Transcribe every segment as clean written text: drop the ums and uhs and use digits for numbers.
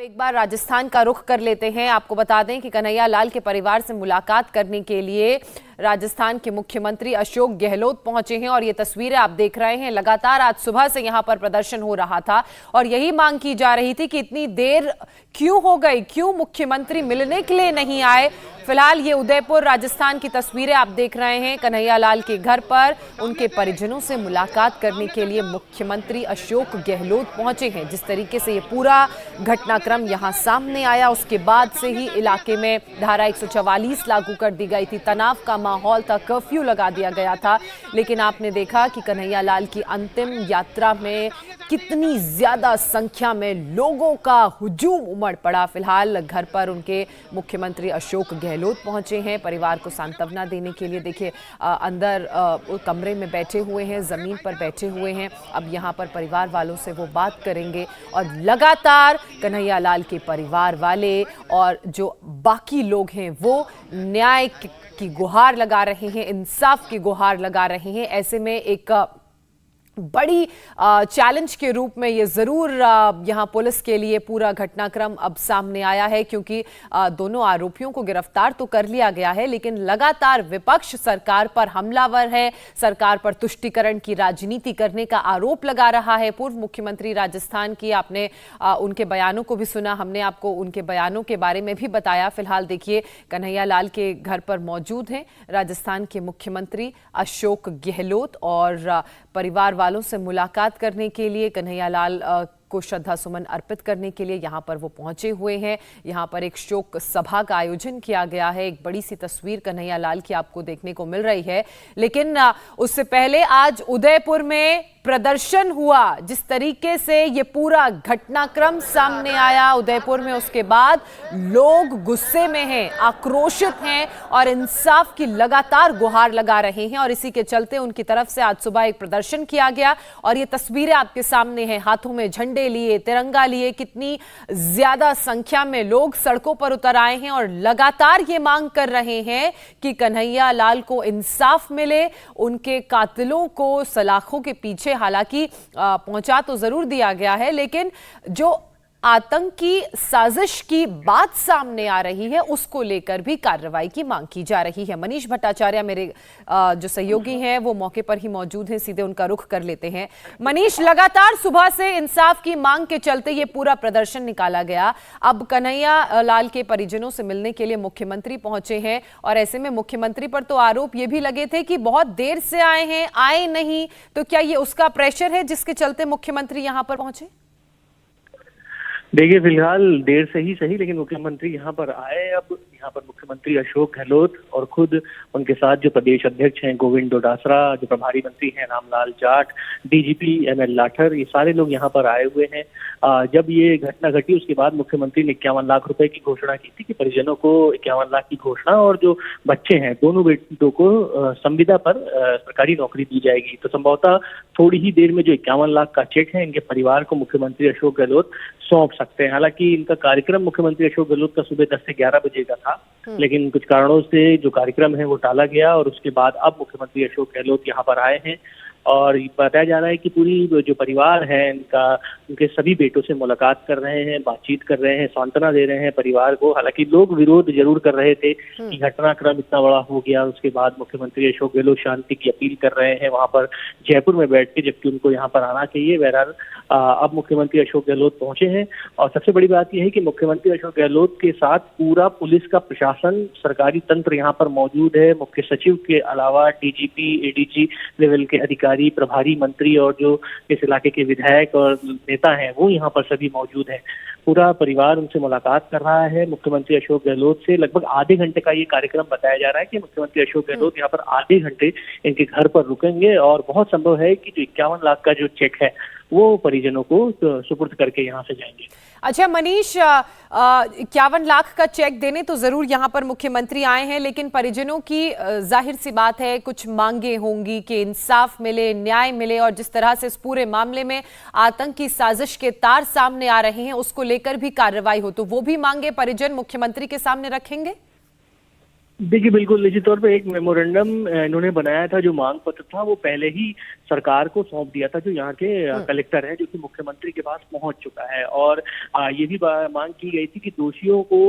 एक बार राजस्थान का रुख कर लेते हैं। आपको बता दें कि कन्हैया लाल के परिवार से मुलाकात करने के लिए राजस्थान के मुख्यमंत्री अशोक गहलोत पहुंचे हैं और ये तस्वीरें आप देख रहे हैं। लगातार आज सुबह से यहां पर प्रदर्शन हो रहा था और यही मांग की जा रही थी कि इतनी देर क्यों हो गई, क्यों मुख्यमंत्री मिलने के लिए नहीं आए। फिलहाल ये उदयपुर राजस्थान की तस्वीरें आप देख रहे हैं। कन्हैया लाल के घर पर उनके परिजनों से मुलाकात करने के लिए मुख्यमंत्री अशोक गहलोत पहुंचे हैं। जिस तरीके से ये पूरा घटनाक्रम यहां सामने आया, उसके बाद से ही इलाके में धारा 144 लागू कर दी गई थी। तनाव का माहौल था, कर्फ्यू लगा दिया गया था। लेकिन आपने देखा कि कन्हैया लाल की अंतिम यात्रा में कितनी ज्यादा संख्या में लोगों का हुजूम उमड़ पड़ा। फिलहाल घर पर उनके मुख्यमंत्री अशोक गहलोत पहुंचे हैं परिवार को सांत्वना देने के लिए। देखिए अंदर कमरे में बैठे हुए हैं, जमीन पर बैठे हुए हैं। अब यहां पर परिवार वालों से वो बात करेंगे और लगातार कन्हैया लाल के परिवार वाले और जो बाकी लोग हैं वो न्याय की गुहार लगा रहे हैं, इंसाफ की गुहार लगा रहे हैं। ऐसे में एक बड़ी चैलेंज के रूप में ये जरूर यहाँ पुलिस के लिए पूरा घटनाक्रम अब सामने आया है, क्योंकि दोनों आरोपियों को गिरफ्तार तो कर लिया गया है, लेकिन लगातार विपक्ष सरकार पर हमलावर है, सरकार पर तुष्टीकरण की राजनीति करने का आरोप लगा रहा है। पूर्व मुख्यमंत्री राजस्थान की आपने उनके बयानों को भी सुना, हमने आपको उनके बयानों के बारे में भी बताया। फिलहाल देखिए कन्हैया लाल के घर पर मौजूद हैं राजस्थान के मुख्यमंत्री अशोक गहलोत और परिवार वालों से मुलाकात करने के लिए, कन्हैया लाल को श्रद्धा सुमन अर्पित करने के लिए यहां पर वो पहुंचे हुए हैं। यहां पर एक शोक सभा का आयोजन किया गया है। एक बड़ी सी तस्वीर कन्हैया लाल की आपको देखने को मिल रही है। लेकिन उससे पहले आज उदयपुर में प्रदर्शन हुआ। जिस तरीके से ये पूरा घटनाक्रम सामने आया उदयपुर में, उसके बाद लोग गुस्से में हैं, आक्रोशित हैं और इंसाफ की लगातार गुहार लगा रहे हैं। और इसी के चलते उनकी तरफ से आज सुबह एक प्रदर्शन किया गया और ये तस्वीरें आपके सामने हैं। हाथों में झंडे लिए, तिरंगा लिए, कितनी ज्यादा संख्या में लोग सड़कों पर उतर आए हैं और लगातार ये मांग कर रहे हैं कि कन्हैया लाल को इंसाफ मिले, उनके कातिलों को सलाखों के पीछे हालांकि पहुंचा तो जरूर दिया गया है, लेकिन जो आतंकी साजिश की बात सामने आ रही है उसको लेकर भी कार्रवाई की मांग की जा रही है। मनीष भट्टाचार्य मेरे जो सहयोगी हैं वो मौके पर ही मौजूद हैं, सीधे उनका रुख कर लेते हैं। मनीष, लगातार सुबह से इंसाफ की मांग के चलते ये पूरा प्रदर्शन निकाला गया। अब कन्हैया लाल के परिजनों से मिलने के लिए मुख्यमंत्री पहुंचे हैं और ऐसे में मुख्यमंत्री पर तो आरोप ये भी लगे थे कि बहुत देर से आए हैं, आए नहीं। तो क्या ये उसका प्रेशर है जिसके चलते मुख्यमंत्री यहां पर पहुंचे? देखिए, फिलहाल देर से ही सही, लेकिन मुख्यमंत्री यहाँ पर आए। अब यहाँ पर मुख्यमंत्री अशोक गहलोत और खुद उनके साथ जो प्रदेश अध्यक्ष हैं गोविंद डोटासरा, जो प्रभारी मंत्री हैं रामलाल जाट, डीजीपी एमएल लाठर, ये सारे लोग यहाँ पर आए हुए हैं। जब ये घटना घटी उसके बाद मुख्यमंत्री ने 51 लाख रुपए की घोषणा की थी कि परिजनों को 51 लाख की घोषणा और जो बच्चे हैं दोनों बेटों को संविदा पर सरकारी नौकरी दी जाएगी। तो संभवतः थोड़ी ही देर में जो 51 लाख का चेक है इनके परिवार को मुख्यमंत्री अशोक गहलोत सौंप सकते हैं। हालांकि इनका कार्यक्रम मुख्यमंत्री अशोक गहलोत का सुबह 10 से 11 बजे का था, लेकिन कुछ कारणों से जो कार्यक्रम है वो टाला गया और उसके बाद अब मुख्यमंत्री अशोक गहलोत यहाँ पर आए हैं और बताया जा रहा है कि पूरी जो परिवार है इनका, उनके सभी बेटों से मुलाकात कर रहे हैं, बातचीत कर रहे हैं, सांत्वना दे रहे हैं परिवार को। हालांकि लोग विरोध जरूर कर रहे थे कि घटनाक्रम इतना बड़ा हो गया, उसके बाद मुख्यमंत्री अशोक गहलोत शांति की अपील कर रहे हैं वहां पर जयपुर में बैठ के, जबकि उनको यहाँ पर आना चाहिए। बहरहाल अब मुख्यमंत्री अशोक गहलोत पहुंचे हैं और सबसे बड़ी बात यह है कि मुख्यमंत्री अशोक गहलोत के साथ पूरा पुलिस का प्रशासन, सरकारी तंत्र यहाँ पर मौजूद है। मुख्य सचिव के अलावा डीजीपी, एडीजी लेवल के अधिकारी, प्रभारी मंत्री और जो इस इलाके के विधायक और नेता हैं वो यहाँ पर सभी मौजूद हैं। पूरा परिवार उनसे मुलाकात कर रहा है। मुख्यमंत्री अशोक गहलोत से लगभग आधे घंटे का ये कार्यक्रम बताया जा रहा है कि मुख्यमंत्री अशोक गहलोत यहाँ पर आधे घंटे इनके घर पर रुकेंगे और बहुत संभव है कि जो 51 लाख का जो चेक है वो परिजनों को सुपुर्द करके यहाँ से जाएंगे। अच्छा मनीष, 51 लाख का चेक देने तो जरूर यहाँ पर मुख्यमंत्री आए हैं, लेकिन परिजनों की जाहिर सी बात है कुछ मांगे होंगी कि इंसाफ मिले, न्याय मिले और जिस तरह से इस पूरे मामले में आतंक की साजिश के तार सामने आ रहे हैं उसको लेकर भी कार्रवाई हो, तो वो भी मांगे परिजन मुख्यमंत्री के सामने रखेंगे? देखिए, बिल्कुल निश्चित तौर पे एक मेमोरेंडम इन्होंने बनाया था। जो मांग पत्र था वो पहले ही सरकार को सौंप दिया था, जो यहाँ के कलेक्टर है, जो कि मुख्यमंत्री के पास पहुंच चुका है। और ये भी मांग की गई थी कि दोषियों को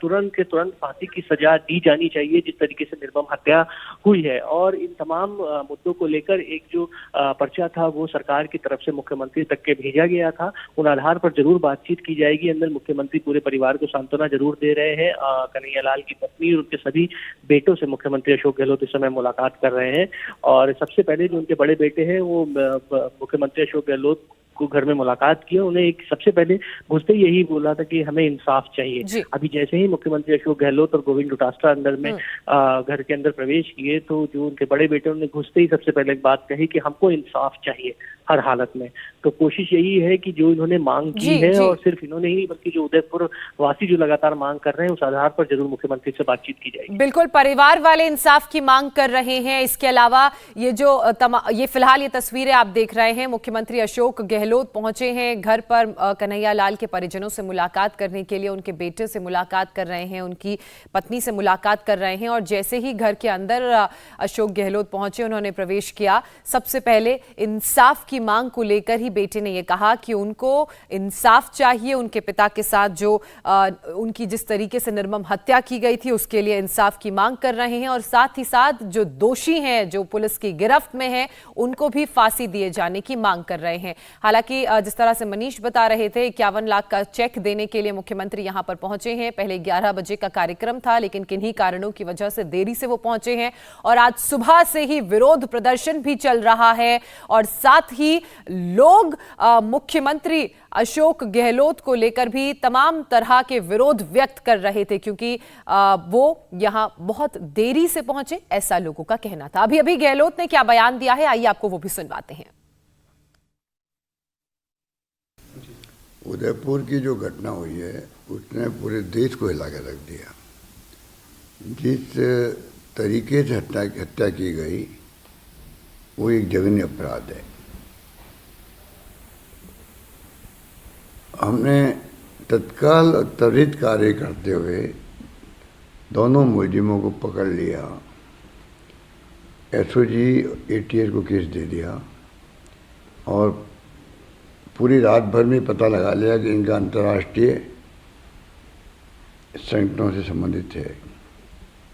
तुरंत के तुरंत फांसी की सजा दी जानी चाहिए, जिस तरीके से निर्मम हत्या हुई है। और इन तमाम मुद्दों को लेकर एक जो पर्चा था वो सरकार की तरफ से मुख्यमंत्री तक के भेजा गया था। उन आधार पर जरूर बातचीत की जाएगी। अंदर मुख्यमंत्री पूरे परिवार को सांत्वना जरूर दे रहे हैं। कन्हैया लाल की पत्नी और उनके सभी बेटों से मुख्यमंत्री अशोक गहलोत इस समय मुलाकात कर रहे हैं। और सबसे पहले जो उनके बड़े बेटे हैं वो मुख्यमंत्री अशोक गहलोत को घर में मुलाकात की। उन्हें एक सबसे पहले घुसते ही यही बोला था कि हमें इंसाफ चाहिए। अभी जैसे ही मुख्यमंत्री अशोक गहलोत और गोविंद डोटासरा अंदर में घर के अंदर प्रवेश किए, तो जो उनके बड़े बेटे उन्होंने घुसते ही सबसे पहले एक बात कही कि हमको इंसाफ चाहिए हर हालत में। तो कोशिश यही है कि जो इन्होंने मांग की है, और सिर्फ इन्होंने ही नहीं बल्कि जो उदयपुर वासी जो लगातार मांग कर रहे हैं, उस आधार पर जरूर मुख्यमंत्री से बातचीत की जाएगी। बिल्कुल, परिवार वाले इंसाफ की मांग कर रहे हैं। इसके अलावा ये जो ये फिलहाल ये तस्वीरें आप देख रहे हैं, मुख्यमंत्री अशोक गहलोत पहुंचे हैं घर पर कन्हैया लाल के परिजनों से मुलाकात करने के लिए। उनके बेटे से मुलाकात कर रहे हैं, उनकी पत्नी से मुलाकात कर रहे हैं। और जैसे ही घर के अंदर अशोक गहलोत पहुंचे, उन्होंने प्रवेश किया, सबसे पहले इंसाफ की मांग को लेकर ही बेटे ने यह कहा कि उनको इंसाफ चाहिए। उनके पिता के साथ जो उनकी जिस तरीके से निर्मम हत्या की गई थी, उसके लिए इंसाफ की मांग कर रहे हैं। और साथ ही साथ जो दोषी हैं, जो पुलिस की गिरफ्त में हैं, उनको भी फांसी दिए जाने की मांग कर रहे हैं। हालांकि जिस तरह से मनीष बता रहे थे, 51 लाख का चेक देने के लिए मुख्यमंत्री यहां पर पहुंचे हैं। पहले 11 बजे का कार्यक्रम था, लेकिन किन्हीं कारणों की वजह से देरी से वो पहुंचे हैं। और आज सुबह से ही विरोध प्रदर्शन भी चल रहा है। और साथ ही लोग मुख्यमंत्री अशोक गहलोत को लेकर भी तमाम तरह के विरोध व्यक्त कर रहे थे, क्योंकि वो यहां बहुत देरी से पहुंचे, ऐसा लोगों का कहना था। अभी अभी गहलोत ने क्या बयान दिया है, आइए आपको वो भी सुनवाते हैं। उदयपुर की जो घटना हुई है उसने पूरे देश को हिला के रख दिया। जिस तरीके से हत्या की गई वो एक जघन्य अपराध है। हमने तत्काल त्वरित कार्य करते हुए दोनों मुलजिमों को पकड़ लिया, एसओजी एटीएस को केस दे दिया और पूरी रात भर में पता लगा लिया कि इनका अंतर्राष्ट्रीय संगठनों से संबंधित है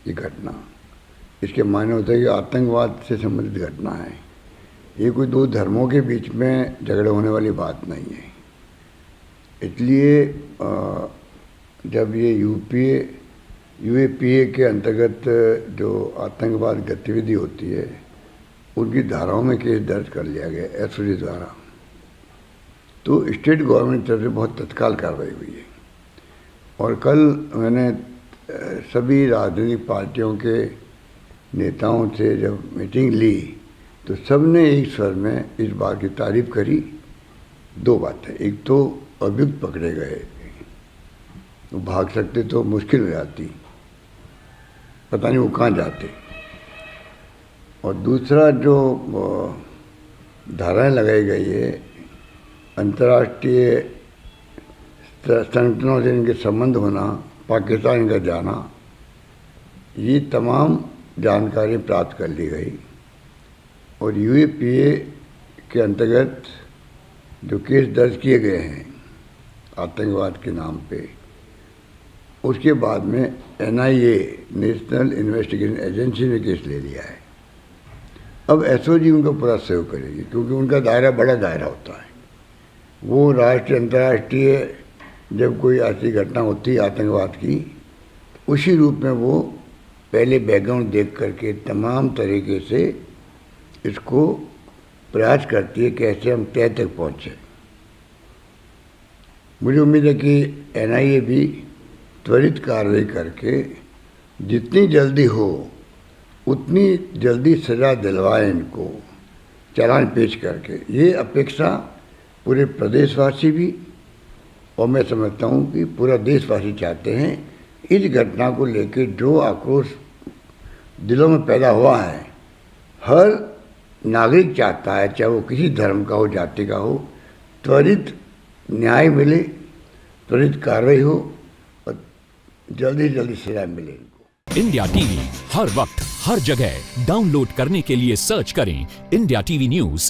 ये घटना। इसके मायने होता है कि आतंकवाद से संबंधित घटना है। ये कोई दो धर्मों के बीच में झगड़े होने वाली बात नहीं है। इसलिए जब ये यूएपीए के अंतर्गत जो आतंकवाद गतिविधि होती है, उनकी धाराओं में केस दर्ज कर लिया गया एसओजी द्वारा। तो स्टेट गवर्नमेंट की तरफ से बहुत तत्काल कार्रवाई हुई है। और कल मैंने सभी राजनीतिक पार्टियों के नेताओं से जब मीटिंग ली, तो सब ने एक स्वर में इस बात की तारीफ करी। दो बातें, एक तो अभियुक्त पकड़े गए, वो भाग सकते तो मुश्किल हो जाती, पता नहीं वो कहाँ जाते। और दूसरा जो धाराएं लगाई गई है, अंतर्राष्ट्रीय संगठनों से इनके संबंध होना, पाकिस्तान इनका जाना, ये तमाम जानकारी प्राप्त कर ली गई। और यूएपीए के अंतर्गत जो केस दर्ज किए गए हैं आतंकवाद के नाम पे, उसके बाद में एनआईए नेशनल इन्वेस्टिगेशन एजेंसी ने केस ले लिया है। अब एसओजी उनका पूरा सहयोग करेगी, क्योंकि उनका दायरा बड़ा दायरा होता है। वो राष्ट्रीय अंतर्राष्ट्रीय जब कोई ऐसी घटना होती है आतंकवाद की, उसी रूप में वो पहले बैकग्राउंड देख करके तमाम तरीके से इसको प्रयास करती है कैसे हम तय तक पहुँचे। मुझे उम्मीद है कि एनआईए भी त्वरित कार्रवाई करके जितनी जल्दी हो उतनी जल्दी सज़ा दिलवाए इनको, चालान पेश करके। ये अपेक्षा पूरे प्रदेशवासी भी, और मैं समझता हूँ कि पूरा देशवासी चाहते हैं। इस घटना को लेकर जो आक्रोश दिलों में पैदा हुआ है, हर नागरिक चाहता है, चाहे वो किसी धर्म का हो, जाति का हो, त्वरित न्याय मिले, त्वरित कार्रवाई हो और जल्दी जल्दी सजा मिले इनको। इंडिया टीवी हर वक्त हर जगह डाउनलोड करने के लिए सर्च करें इंडिया टीवी न्यूज